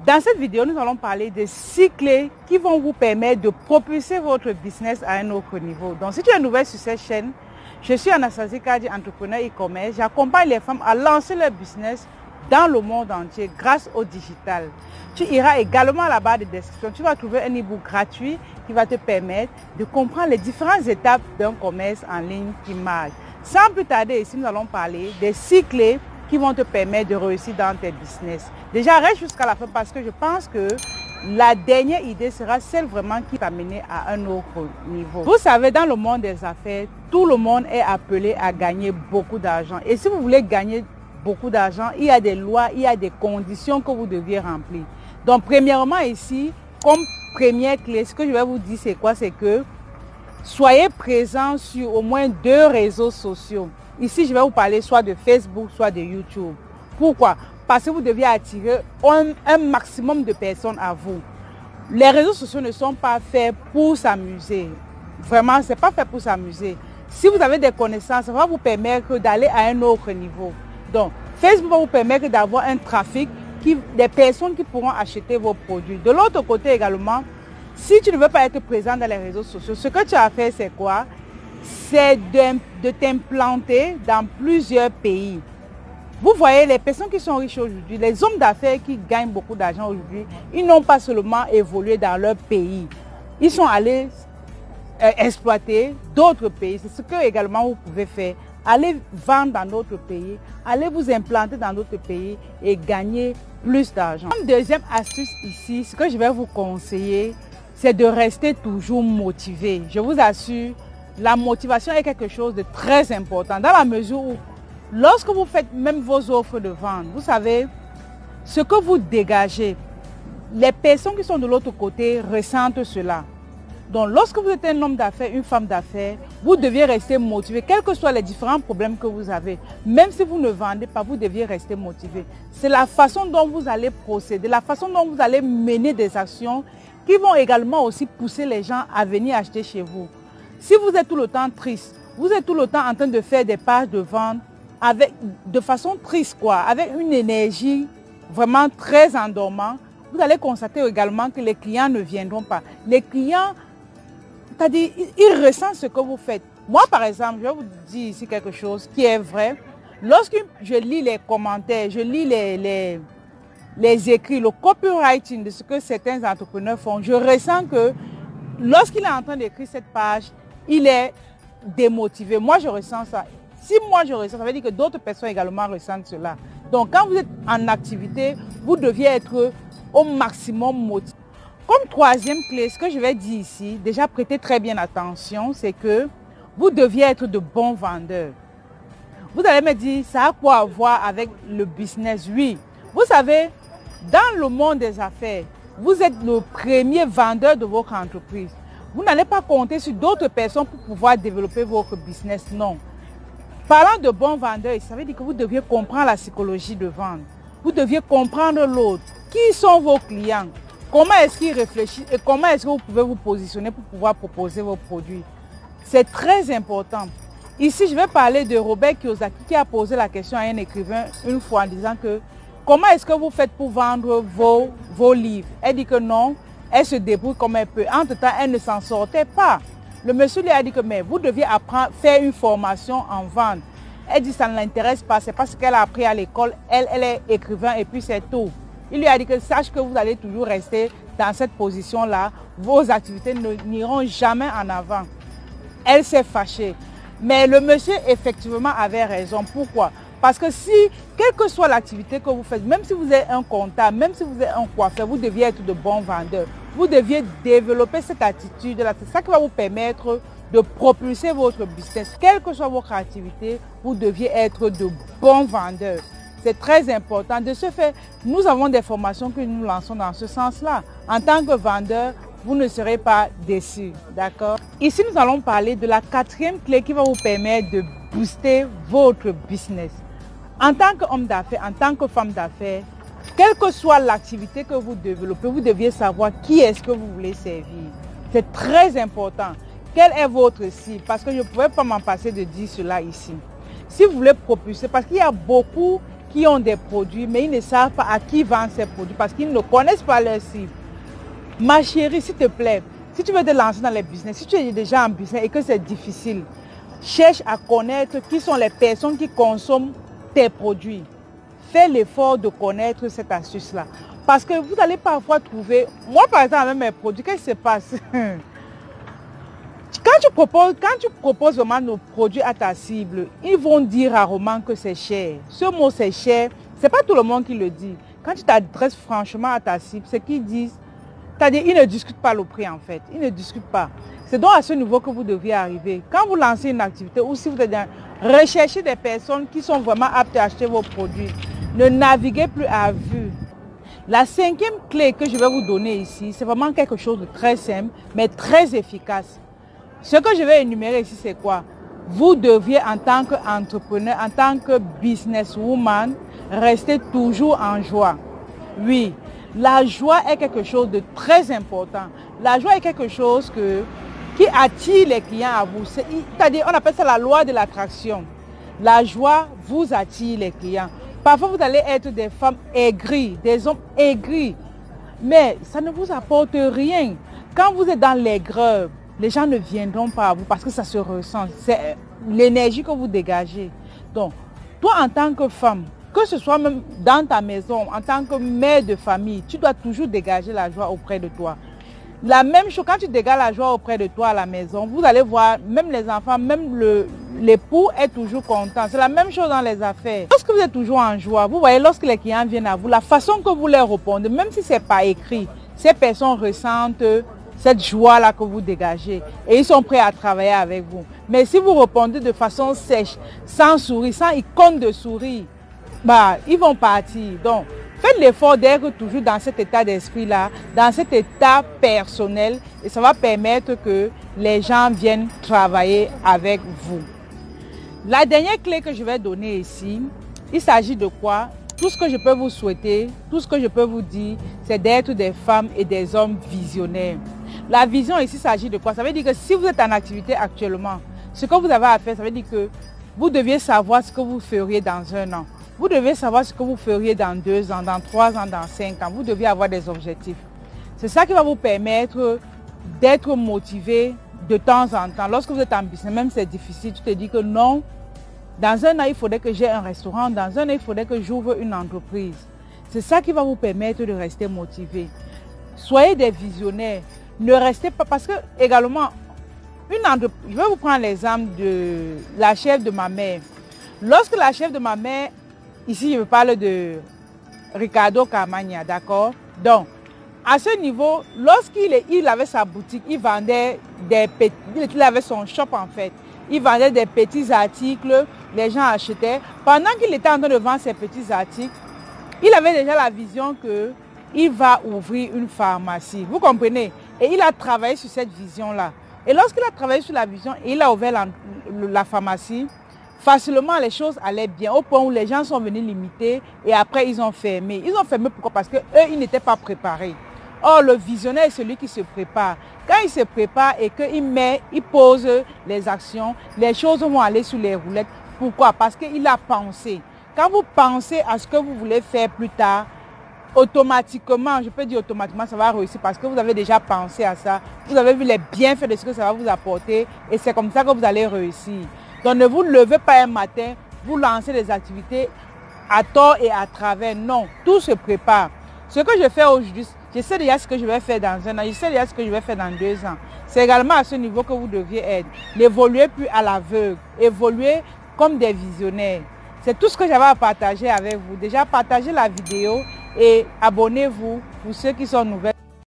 Dans cette vidéo, nous allons parler de 6 clés qui vont vous permettre de propulser votre business à un autre niveau. Donc, si tu es nouvelle sur cette chaîne, je suis Anastasie Kadi, entrepreneur e-commerce. J'accompagne les femmes à lancer leur business dans le monde entier grâce au digital. Tu iras également à la barre de description. Tu vas trouver un e-book gratuit qui va te permettre de comprendre les différentes étapes d'un commerce en ligne qui marche. Sans plus tarder, ici, nous allons parler des 6 clés qui vont te permettre de réussir dans tes business. Déjà, reste jusqu'à la fin parce que je pense que la dernière idée sera celle vraiment qui va t'amener à un autre niveau. Vous savez, dans le monde des affaires, tout le monde est appelé à gagner beaucoup d'argent. Et si vous voulez gagner beaucoup d'argent, il y a des lois, il y a des conditions que vous deviez remplir. Donc, premièrement ici, comme première clé, ce que je vais vous dire, c'est quoi? C'est que soyez présents sur au moins 2 réseaux sociaux. Ici, je vais vous parler soit de Facebook, soit de YouTube. Pourquoi? Parce que vous devez attirer un maximum de personnes à vous. Les réseaux sociaux ne sont pas faits pour s'amuser. Vraiment, ce n'est pas fait pour s'amuser. Si vous avez des connaissances, ça va vous permettre d'aller à un autre niveau. Donc, Facebook va vous permettre d'avoir un trafic, des personnes qui pourront acheter vos produits. De l'autre côté également, si tu ne veux pas être présent dans les réseaux sociaux, ce que tu as fait, c'est quoi? C'est de t'implanter dans plusieurs pays. Vous voyez, les personnes qui sont riches aujourd'hui, les hommes d'affaires qui gagnent beaucoup d'argent aujourd'hui, ils n'ont pas seulement évolué dans leur pays. Ils sont allés exploiter d'autres pays. C'est ce que également vous pouvez faire. Allez vendre dans d'autres pays, allez vous implanter dans d'autres pays et gagner plus d'argent. Une deuxième astuce ici, ce que je vais vous conseiller, c'est de rester toujours motivé. Je vous assure, la motivation est quelque chose de très important dans la mesure où lorsque vous faites même vos offres de vente, vous savez, ce que vous dégagez, les personnes qui sont de l'autre côté ressentent cela. Donc, lorsque vous êtes un homme d'affaires, une femme d'affaires, vous deviez rester motivé, quels que soient les différents problèmes que vous avez. Même si vous ne vendez pas, vous deviez rester motivé. C'est la façon dont vous allez procéder, la façon dont vous allez mener des actions qui vont également aussi pousser les gens à venir acheter chez vous. Si vous êtes tout le temps triste, vous êtes tout le temps en train de faire des pages de vente de façon triste, avec une énergie vraiment très endormante, vous allez constater également que les clients ne viendront pas. Les clients, c'est-à-dire, ils ressentent ce que vous faites. Moi, par exemple, je vais vous dire ici quelque chose qui est vrai. Lorsque je lis les commentaires, je lis les écrits, le copywriting de ce que certains entrepreneurs font, je ressens que lorsqu'il est en train d'écrire cette page, il est démotivé. Moi, je ressens ça. Si moi, je ressens, ça veut dire que d'autres personnes également ressentent cela. Donc, quand vous êtes en activité, vous deviez être au maximum motivé. Comme troisième clé, ce que je vais dire ici, déjà prêtez très bien attention, c'est que vous deviez être de bons vendeurs. Vous allez me dire, ça a quoi voir avec le business? Oui, vous savez, dans le monde des affaires, vous êtes le premier vendeur de votre entreprise. Vous n'allez pas compter sur d'autres personnes pour pouvoir développer votre business, non. Parlant de bons vendeurs, ça veut dire que vous deviez comprendre la psychologie de vente. Vous deviez comprendre l'autre. Qui sont vos clients? Comment est-ce qu'ils réfléchissent et comment est-ce que vous pouvez vous positionner pour pouvoir proposer vos produits? C'est très important. Ici, je vais parler de Robert Kiyosaki qui a posé la question à un écrivain une fois en disant que comment est-ce que vous faites pour vendre vos livres? Elle dit que non, elle se débrouille comme elle peut. Entre-temps, elle ne s'en sortait pas. Le monsieur lui a dit que mais vous deviez apprendre, faire une formation en vente. Elle dit que ça ne l'intéresse pas, c'est parce qu'elle a appris à l'école, elle est écrivain et puis c'est tout. Il lui a dit que sache que vous allez toujours rester dans cette position-là, vos activités n'iront jamais en avant. Elle s'est fâchée. Mais le monsieur effectivement avait raison. Pourquoi? Parce que si, quelle que soit l'activité que vous faites, même si vous êtes un comptable, même si vous êtes un coiffeur, vous deviez être de bons vendeurs. Vous deviez développer cette attitude-là. C'est ça qui va vous permettre de propulser votre business. Quelle que soit votre activité, vous deviez être de bons vendeurs. C'est très important. De ce fait, nous avons des formations que nous lançons dans ce sens-là. En tant que vendeur, vous ne serez pas déçus. D'accord? Ici, nous allons parler de la 4e clé qui va vous permettre de booster votre business. En tant qu'homme d'affaires, en tant que femme d'affaires, quelle que soit l'activité que vous développez, vous deviez savoir qui est-ce que vous voulez servir. C'est très important. Quel est votre cible? Parce que je ne pouvais pas m'en passer de dire cela ici. Si vous voulez propulser, parce qu'il y a beaucoup qui ont des produits, mais ils ne savent pas à qui vendre ces produits parce qu'ils ne connaissent pas leur cible. Ma chérie, s'il te plaît, si tu veux te lancer dans les business, si tu es déjà en business et que c'est difficile, cherche à connaître qui sont les personnes qui consomment tes produits. Fais l'effort de connaître cette astuce-là. Parce que vous allez parfois trouver, moi par exemple avec mes produits, qu'est-ce qui se passe? Quand tu proposes vraiment nos produits à ta cible, ils vont dire rarement que c'est cher. Ce mot c'est cher, c'est pas tout le monde qui le dit. Quand tu t'adresses franchement à ta cible, c'est qu'ils disent, c'est-à-dire ils ne discutent pas le prix en fait, ils ne discutent pas. C'est donc à ce niveau que vous deviez arriver. Quand vous lancez une activité ou si vous êtes dans, recherchez des personnes qui sont vraiment aptes à acheter vos produits. Ne naviguez plus à vue. La cinquième clé que je vais vous donner ici, c'est vraiment quelque chose de très simple, mais très efficace. Ce que je vais énumérer ici, c'est quoi? Vous deviez, en tant qu'entrepreneur, en tant que businesswoman, rester toujours en joie. Oui, la joie est quelque chose de très important. La joie est quelque chose qui attire les clients à vous. C'est-à-dire, on appelle ça la loi de l'attraction. La joie vous attire les clients. Parfois, vous allez être des femmes aigries, des hommes aigris. Mais ça ne vous apporte rien. Quand vous êtes dans l'aigreur, les gens ne viendront pas à vous parce que ça se ressent. C'est l'énergie que vous dégagez. Donc, toi en tant que femme, que ce soit même dans ta maison, en tant que mère de famille, tu dois toujours dégager la joie auprès de toi. La même chose, quand tu dégages la joie auprès de toi à la maison, vous allez voir, même les enfants, même l'époux est toujours content. C'est la même chose dans les affaires. Lorsque vous êtes toujours en joie, vous voyez, lorsque les clients viennent à vous, la façon que vous leur répondez, même si ce n'est pas écrit, ces personnes ressentent cette joie-là que vous dégagez et ils sont prêts à travailler avec vous. Mais si vous répondez de façon sèche, sans sourire, sans icône de sourire, ils vont partir. Donc, faites l'effort d'être toujours dans cet état d'esprit-là, dans cet état personnel et ça va permettre que les gens viennent travailler avec vous. La dernière clé que je vais donner ici, il s'agit de quoi? Tout ce que je peux vous souhaiter, tout ce que je peux vous dire, c'est d'être des femmes et des hommes visionnaires. La vision ici s'agit de quoi? Ça veut dire que si vous êtes en activité actuellement, ce que vous avez à faire, ça veut dire que vous deviez savoir ce que vous feriez dans un an. Vous devez savoir ce que vous feriez dans 2 ans, dans 3 ans, dans 5 ans. Vous devez avoir des objectifs. C'est ça qui va vous permettre d'être motivé de temps en temps. Lorsque vous êtes en business, même si c'est difficile, tu te dis que non, dans un an, il faudrait que j'ai un restaurant. Dans un an, il faudrait que j'ouvre une entreprise. C'est ça qui va vous permettre de rester motivé. Soyez des visionnaires. Ne restez pas, parce que également, je vais vous prendre l'exemple de la chef de ma mère. Lorsque la chef de ma mère, ici je parle de Ricardo Camagna, d'accord? Donc, à ce niveau, lorsqu'il avait sa boutique, il vendait il avait son shop en fait. Il vendait des petits articles, les gens achetaient. Pendant qu'il était en train de vendre ces petits articles, il avait déjà la vision qu'il va ouvrir une pharmacie. Vous comprenez? Et il a travaillé sur cette vision-là. Et lorsqu'il a travaillé sur la vision et il a ouvert la pharmacie, facilement les choses allaient bien au point où les gens sont venus l'imiter et après ils ont fermé. Ils ont fermé pourquoi? Parce qu'eux, ils n'étaient pas préparés. Or, le visionnaire est celui qui se prépare. Quand il se prépare et qu'il pose les actions, les choses vont aller sur les roulettes. Pourquoi? Parce qu'il a pensé. Quand vous pensez à ce que vous voulez faire plus tard, automatiquement, je peux dire automatiquement, ça va réussir parce que vous avez déjà pensé à ça. Vous avez vu les bienfaits de ce que ça va vous apporter et c'est comme ça que vous allez réussir. Donc ne vous levez pas un matin, vous lancez des activités à tort et à travers. Non, tout se prépare. Ce que je fais aujourd'hui, je sais déjà ce que je vais faire dans un an, je sais déjà ce que je vais faire dans 2 ans. C'est également à ce niveau que vous deviez être. N'évoluez plus à l'aveugle, évoluez comme des visionnaires. C'est tout ce que j'avais à partager avec vous. Déjà, partagez la vidéo et abonnez-vous pour ceux qui sont nouvelles.